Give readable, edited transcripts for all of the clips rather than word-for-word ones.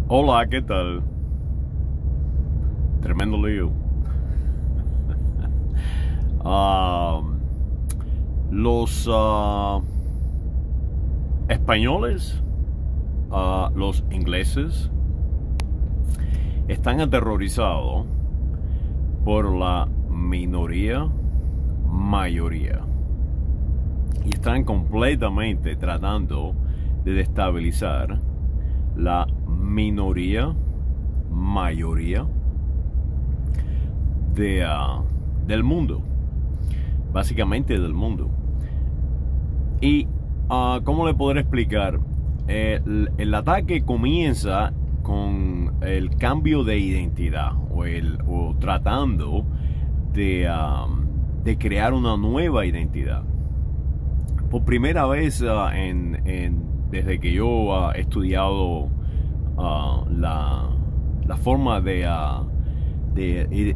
Hola, ¿qué tal? Tremendo lío. Ah, los españoles, los ingleses, están aterrorizados por la minoría, mayoría. Y están completamente tratando de destabilizar la minoría, mayoría del mundo, básicamente del mundo. Y ¿cómo le podré explicar? El ataque comienza con el cambio de identidad o tratando de crear una nueva identidad. Por primera vez desde que yo he estudiado la forma de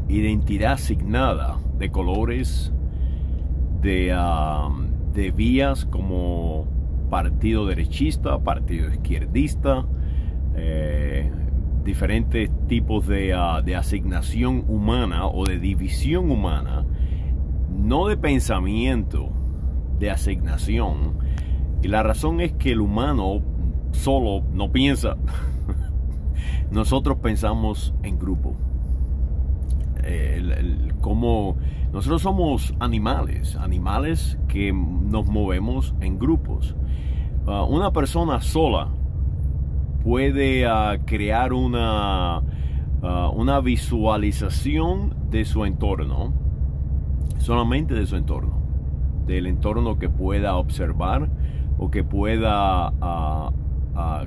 identidad asignada, de colores, de vías como partido derechista, partido izquierdista, diferentes tipos de asignación humana o de división humana, no de pensamiento, de asignación. Y la razón es que el humano solo no piensa. Nosotros pensamos en grupo. Como nosotros somos animales que nos movemos en grupos. Una persona sola puede crear una visualización de su entorno, solamente de su entorno, del entorno que pueda observar o que pueda,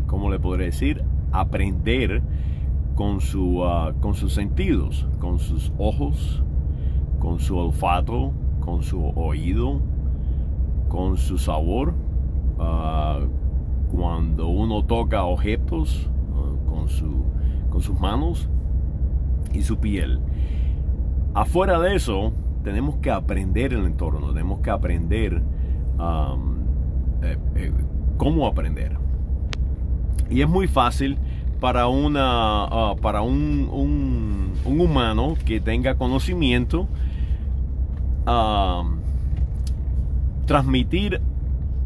¿cómo le podré decir? Aprender con sus sentidos, con sus ojos, con su olfato, con su oído, con su sabor. Cuando uno toca objetos con sus manos y su piel. Afuera de eso, tenemos que aprender el entorno, tenemos que aprender cómo aprender. Y es muy fácil para un humano que tenga conocimiento transmitir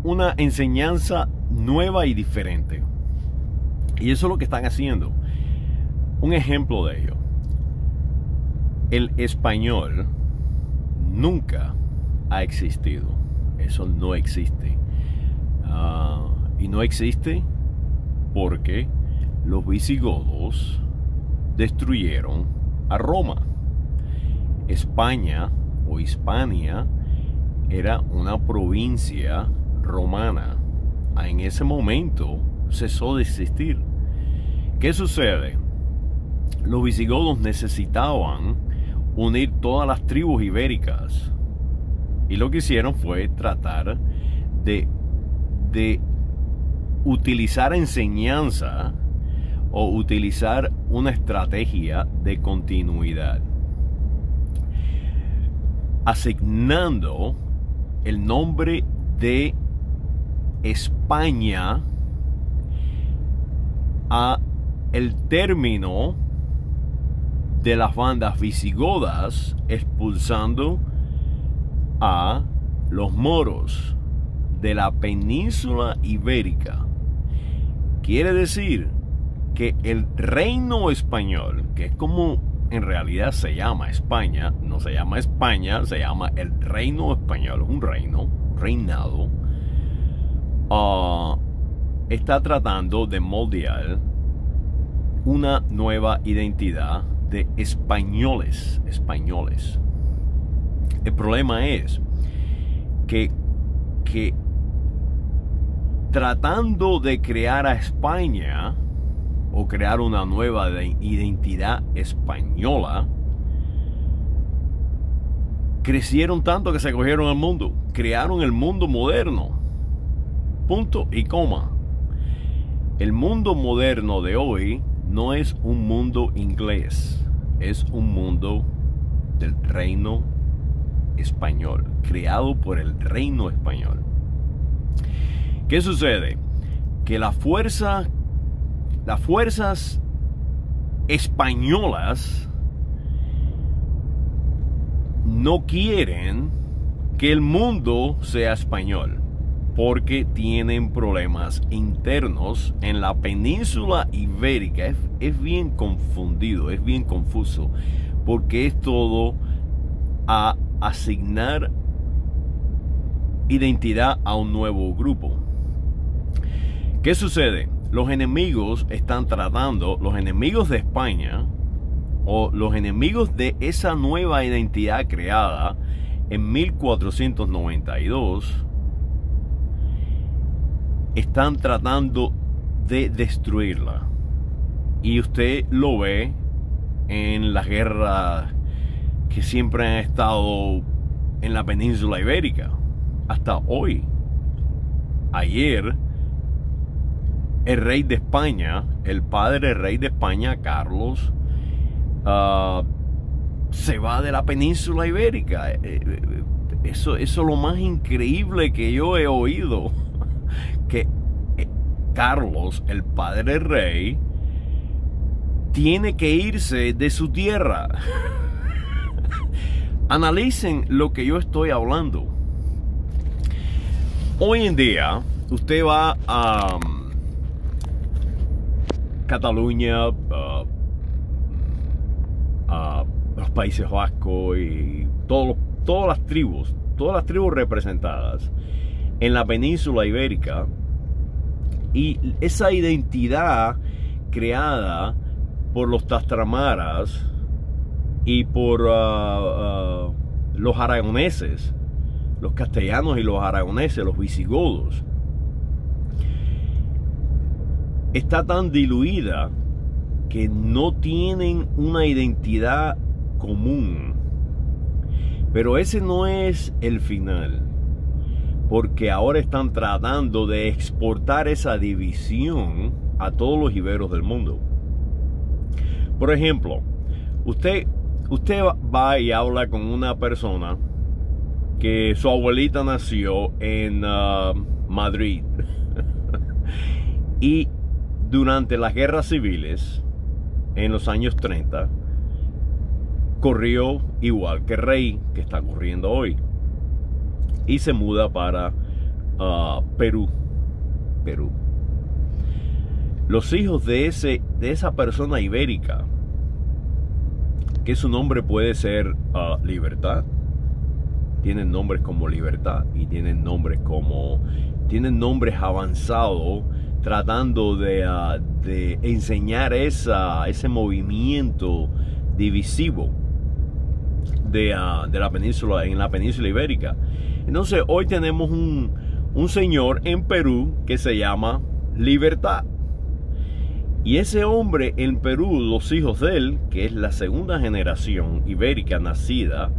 una enseñanza nueva y diferente. Y eso es lo que están haciendo. Un ejemplo de ello: el español nunca ha existido. Eso no existe. Y no existe porque los visigodos destruyeron a Roma. España o Hispania era una provincia romana. En ese momento cesó de existir. ¿Qué sucede? Los visigodos necesitaban unir todas las tribus ibéricas, y lo que hicieron fue tratar de utilizar enseñanza o utilizar una estrategia de continuidad, asignando el nombre de España a el término de las bandas visigodas, expulsando a los moros de la península ibérica. Quiere decir que el reino español, que es como en realidad se llama España, no se llama España, se llama el reino español, un reino, un reinado, está tratando de moldear una nueva identidad de españoles. El problema es que tratando de crear a España o crear una nueva identidad española, crecieron tanto que se cogieron al mundo, crearon el mundo moderno. Punto y coma. El mundo moderno de hoy no es un mundo inglés, es un mundo del reino español, creado por el reino español. ¿Qué sucede? Que las fuerzas españolas no quieren que el mundo sea español porque tienen problemas internos en la península ibérica. Es bien confundido, es bien confuso, porque es todo a asignar identidad a un nuevo grupo. ¿Qué sucede? Los enemigos están tratando, los enemigos de España o los enemigos de esa nueva identidad creada en 1492 están tratando de destruirla. Y usted lo ve en las guerras que siempre han estado en la península ibérica hasta hoy. Ayer el rey de España, el padre rey de España, Carlos, se va de la península ibérica. Eso es lo más increíble que yo he oído. Que Carlos, el padre rey, tiene que irse de su tierra. Analicen lo que yo estoy hablando. Hoy en día, usted va a Cataluña, a los Países Vascos y todas las tribus representadas en la península ibérica, y esa identidad creada por los Trastramaras y por los aragoneses, los castellanos y los aragoneses, los visigodos, está tan diluida que no tienen una identidad común. Pero ese no es el final, porque ahora están tratando de exportar esa división a todos los iberos del mundo. Por ejemplo, usted va y habla con una persona que su abuelita nació en Madrid y durante las guerras civiles en los años 30 corrió igual que el rey que está corriendo hoy y se muda para Perú. Los hijos de esa persona ibérica, que su nombre puede ser Libertad, tienen nombres como Libertad y tienen nombres avanzados, tratando de enseñar ese movimiento divisivo de la península, en la península ibérica. Entonces hoy tenemos un señor en Perú que se llama Libertad, y ese hombre en Perú, los hijos de él, que es la segunda generación ibérica nacida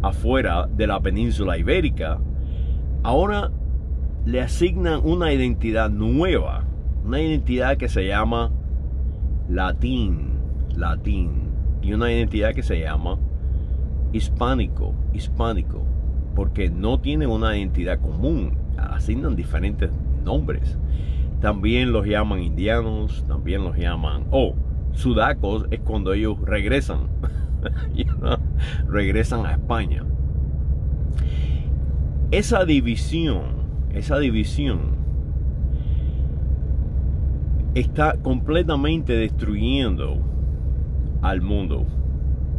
afuera de la península ibérica, ahora le asignan una identidad nueva, una identidad que se llama latín, y una identidad que se llama hispánico, porque no tienen una identidad común, asignan diferentes nombres. También los llaman indianos, también los llaman sudacos, es cuando ellos regresan regresan a España. Esa división está completamente destruyendo al mundo,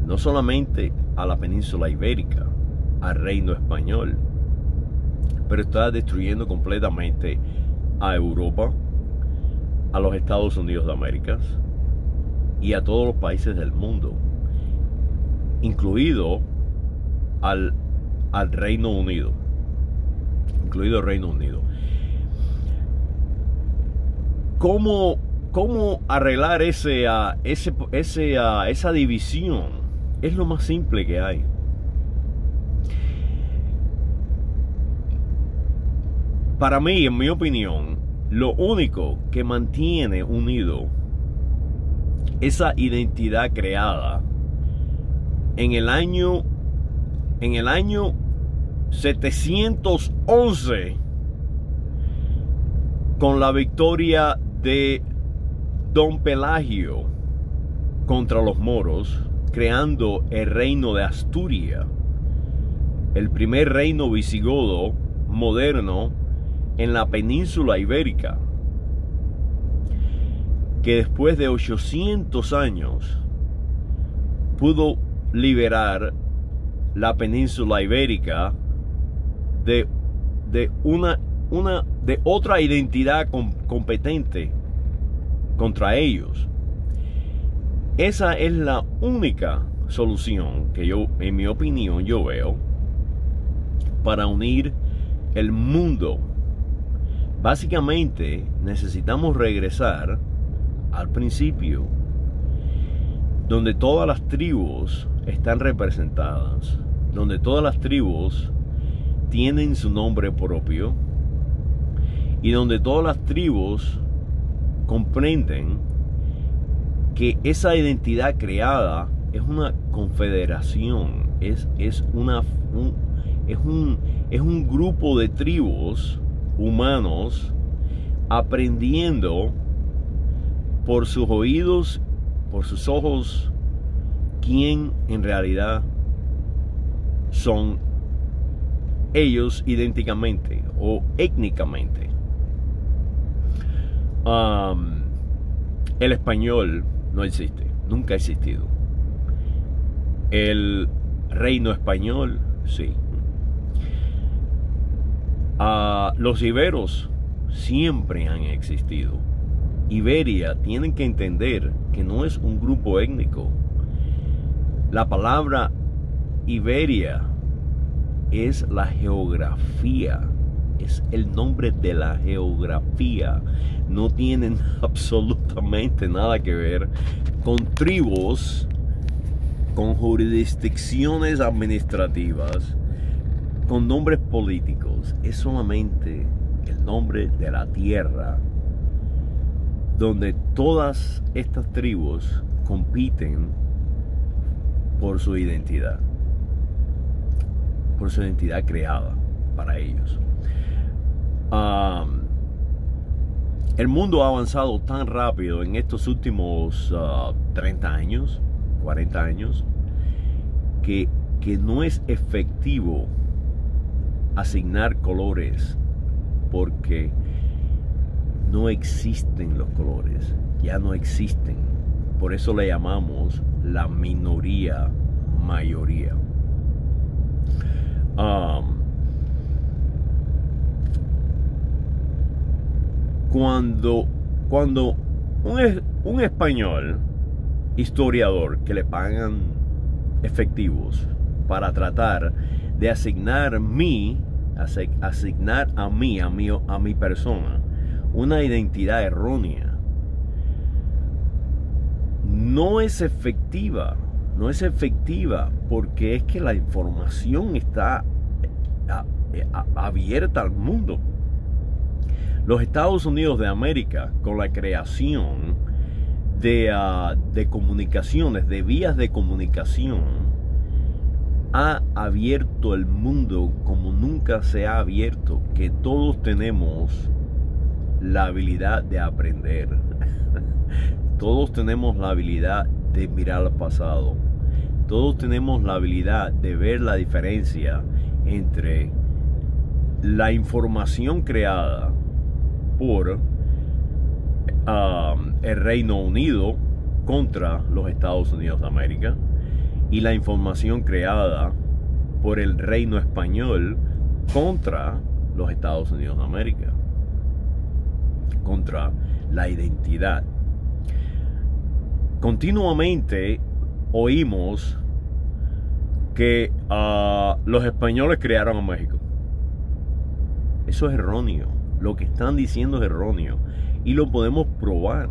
no solamente a la península ibérica, al reino español, pero está destruyendo completamente a Europa, a los Estados Unidos de América y a todos los países del mundo, incluido al Reino Unido, incluido el Reino Unido. ¿Cómo arreglar esa división? Es lo más simple que hay. Para mí, en mi opinión, lo único que mantiene unido esa identidad creada en el año 711 con la victoria de Don Pelagio contra los moros, creando el reino de Asturias, el primer reino visigodo moderno en la península ibérica, que después de 800 años pudo liberar la península ibérica de otra identidad competente contra ellos. Esa es la única solución que yo, en mi opinión, yo veo para unir el mundo. Básicamente necesitamos regresar al principio, donde todas las tribus están representadas, donde todas las tribus tienen su nombre propio y donde todas las tribus comprenden que esa identidad creada es una confederación, es un grupo de tribus humanos aprendiendo por sus oídos, por sus ojos, quién en realidad son ellos idénticamente o étnicamente. El español no existe, nunca ha existido. El reino español, sí. Los iberos siempre han existido. Iberia, tienen que entender que no es un grupo étnico. La palabra Iberia es la geografía, es el nombre de la geografía. No tienen absolutamente nada que ver con tribus, con jurisdicciones administrativas, con nombres políticos. Es solamente el nombre de la tierra, donde todas estas tribus compiten por su identidad creada para ellos. El mundo ha avanzado tan rápido en estos últimos 30 años, 40 años, que no es efectivo asignar colores, porque no existen los colores, ya no existen. Por eso le llamamos la minoría mayoría. Cuando un español historiador que le pagan efectivos para tratar de asignar a mí, a mi persona, una identidad errónea, no es efectiva, porque es que la información está abierta al mundo. Los Estados Unidos de América, con la creación de comunicaciones, de vías de comunicación, ha abierto el mundo como nunca se ha abierto, que todos tenemos la habilidad de aprender. Todos tenemos la habilidad de mirar al pasado. Todos tenemos la habilidad de ver la diferencia entre la información creada por el Reino Unido contra los Estados Unidos de América y la información creada por el Reino Español contra los Estados Unidos de América, contra la identidad. Continuamente oímos que los españoles crearon a México. Eso es erróneo. Lo que están diciendo es erróneo y lo podemos probar.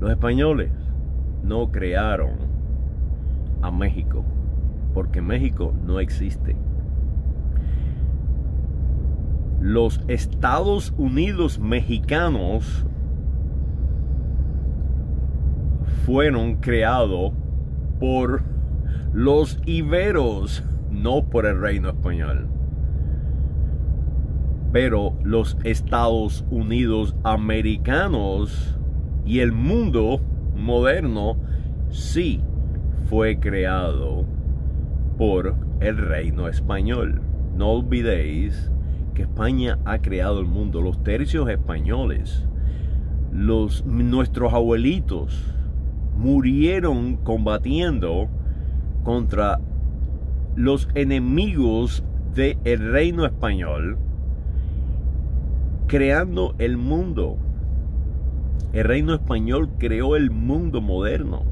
Los españoles no crearon a México, porque México no existe. Los Estados Unidos mexicanos fueron creados por los iberos, no por el reino español. Pero los Estados Unidos americanos y el mundo moderno sí fue creado por el reino español. No olvidéis que España ha creado el mundo. Los tercios españoles, nuestros abuelitos murieron combatiendo contra los enemigos del reino español, creando el mundo. El reino español creó el mundo moderno,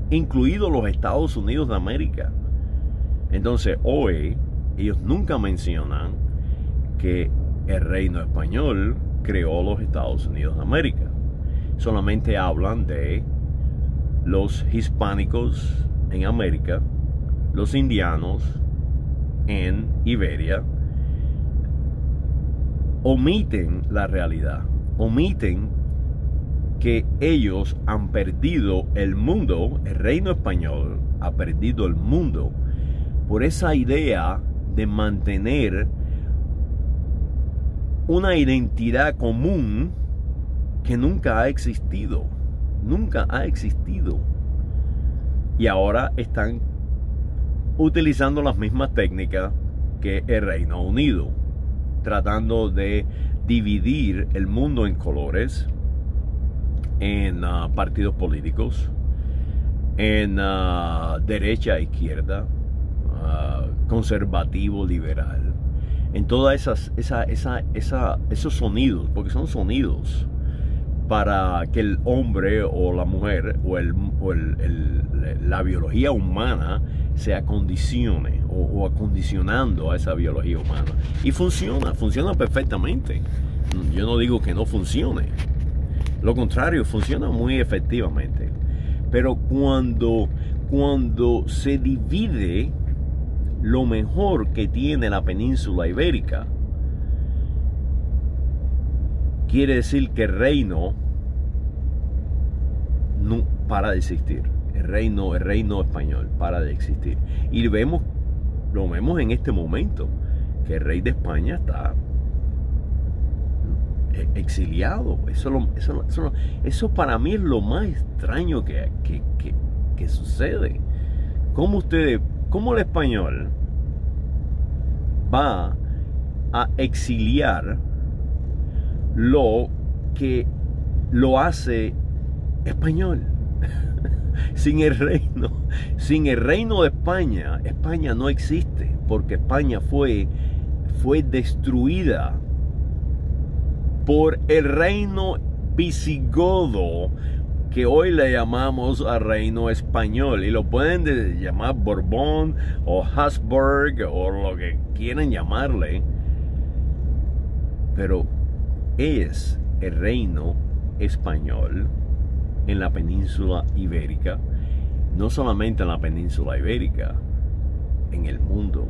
incluidos los Estados Unidos de América. Entonces hoy ellos nunca mencionan que el reino español creó los Estados Unidos de América. Solamente hablan de los hispánicos en América, los indianos en Iberia. Omiten la realidad, omiten que ellos han perdido el mundo. El reino español ha perdido el mundo por esa idea de mantener una identidad común que nunca ha existido. Nunca ha existido. Y ahora están utilizando las mismas técnicas que el Reino Unido, tratando de dividir el mundo en colores, en partidos políticos, en derecha e izquierda, conservativo, liberal, en todas esos sonidos, porque son sonidos para que el hombre o la mujer o la biología humana se acondicione o acondicionando a esa biología humana. Y funciona perfectamente. Yo no digo que no funcione. Lo contrario, funciona muy efectivamente. Pero cuando se divide lo mejor que tiene la península ibérica, quiere decir que el reino no para de existir. El reino español para de existir. Y lo vemos en este momento, que el rey de España está exiliado. Eso para mí es lo más extraño que sucede. ¿Cómo el español va a exiliar lo que lo hace español? Sin el reino de España, España no existe, porque España fue destruida por el reino visigodo, que hoy le llamamos al reino español, y lo pueden llamar Borbón o Habsburg o lo que quieran llamarle, pero es el reino español en la península ibérica, no solamente en la península ibérica, en el mundo.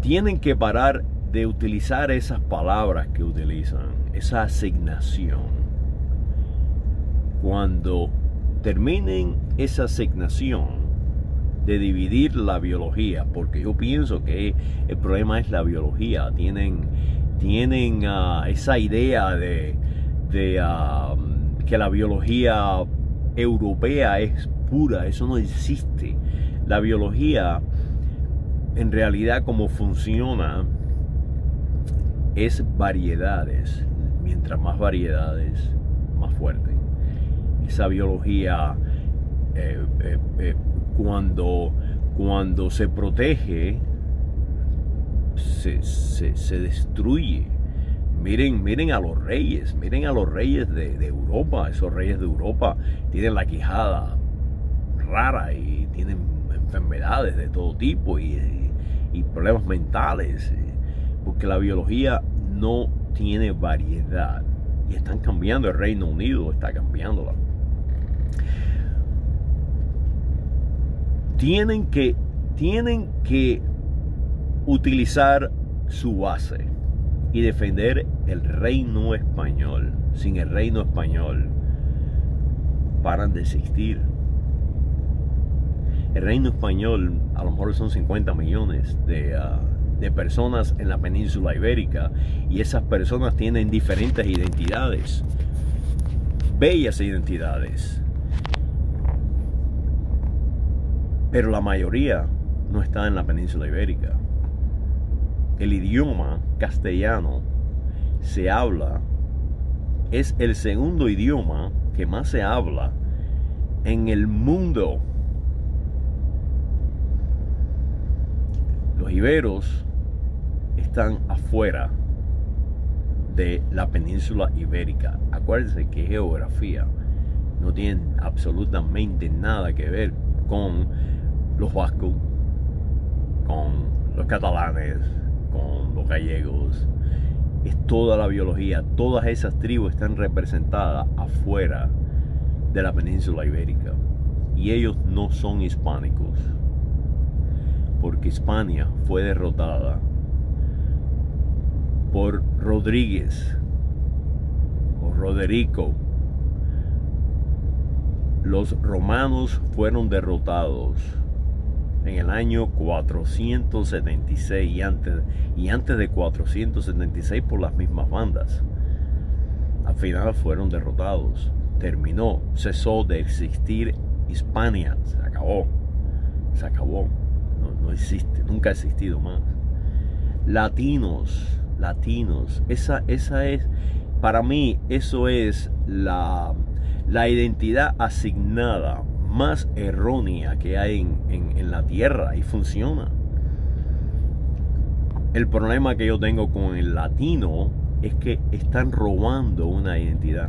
Tienen que parar de utilizar esas palabras que utilizan, esa asignación. Cuando terminen esa asignación de dividir la biología, porque yo pienso que el problema es la biología. Tienen esa idea de que la biología europea es pura. Eso no existe. La biología, en realidad, como funciona, es variedades. Mientras más variedades, más fuerte. Esa biología, cuando se protege, se destruye. Miren a los reyes, de Europa. Esos reyes de Europa tienen la quijada rara y tienen enfermedades de todo tipo y problemas mentales, porque la biología no tiene variedad, y están cambiando. El Reino Unido está cambiándola. Tienen que utilizar su base y defender el reino español. Sin el reino español paran de existir. El reino español a lo mejor son 50 millones de de personas en la península ibérica, y esas personas tienen diferentes identidades, bellas identidades, pero la mayoría no está en la península ibérica. El idioma castellano se habla, es el segundo idioma que más se habla en el mundo. Los iberos están afuera de la península ibérica. Acuérdense que geografía no tiene absolutamente nada que ver con los vascos, con los catalanes, con los gallegos. Es toda la biología. Todas esas tribus están representadas afuera de la península ibérica, y ellos no son hispánicos, porque Hispania fue derrotada por Rodríguez o Roderico. Los romanos fueron derrotados en el año 476 y antes de 476 por las mismas bandas. Al final fueron derrotados. Terminó, cesó de existir Hispania. Se acabó. Se acabó. No existe, nunca ha existido más. Latinos. Esa es, para mí, eso es la identidad asignada más errónea que hay en la tierra, y funciona. El problema que yo tengo con el latino es que están robando una identidad.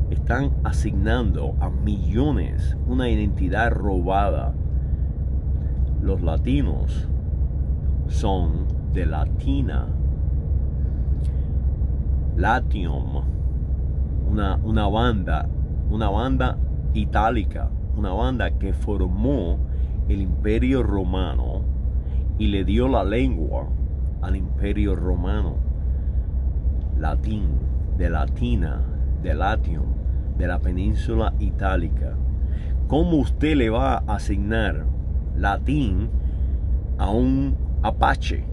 Están asignando a millones una identidad robada. Los latinos son de Latina, Latium, una banda itálica, una banda que formó el Imperio Romano y le dio la lengua al Imperio Romano. Latín, de Latina, de Latium, de la península itálica. ¿Cómo usted le va a asignar latín a un apache,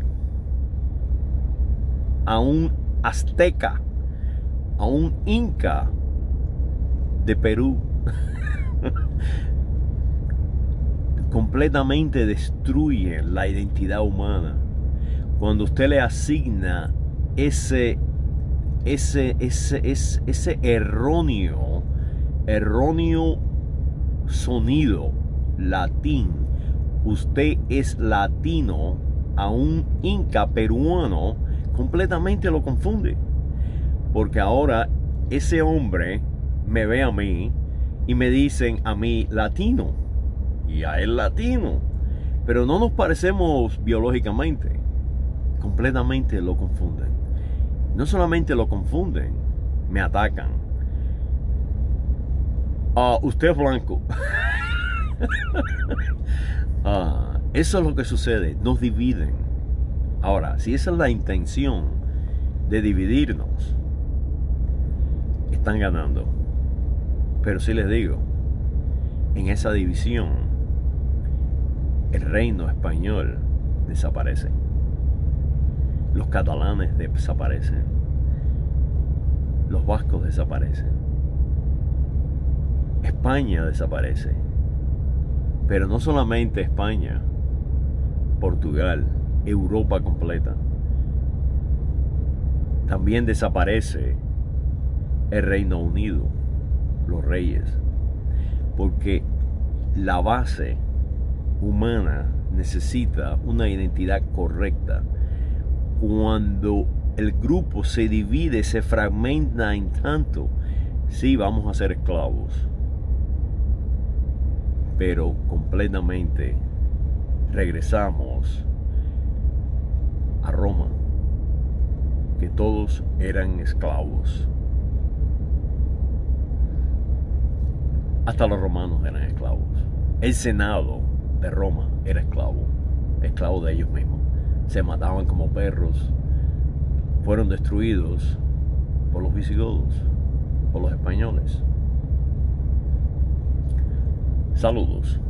a un azteca, a un inca de Perú? Completamente destruye la identidad humana cuando usted le asigna ese erróneo sonido latín. Usted es latino a un inca peruano, completamente lo confunde, porque ahora ese hombre me ve a mí y me dicen a mí latino y a él latino, pero no nos parecemos biológicamente. Completamente lo confunden. No solamente lo confunden, me atacan. Usted es blanco. Eso es lo que sucede. Nos dividen. Ahora, si esa es la intención de dividirnos, están ganando. Pero sí les digo, en esa división, el reino español desaparece. Los catalanes desaparecen. Los vascos desaparecen. España desaparece. Pero no solamente España, Portugal, Europa completa. También desaparece el Reino Unido, los reyes. Porque la base humana necesita una identidad correcta. Cuando el grupo se divide, se fragmenta en tanto, sí, vamos a ser esclavos, pero completamente regresamos a Roma, que todos eran esclavos. Hasta los romanos eran esclavos. El Senado de Roma era esclavo de ellos mismos. Se mataban como perros. Fueron destruidos por los visigodos, por los españoles. Saludos.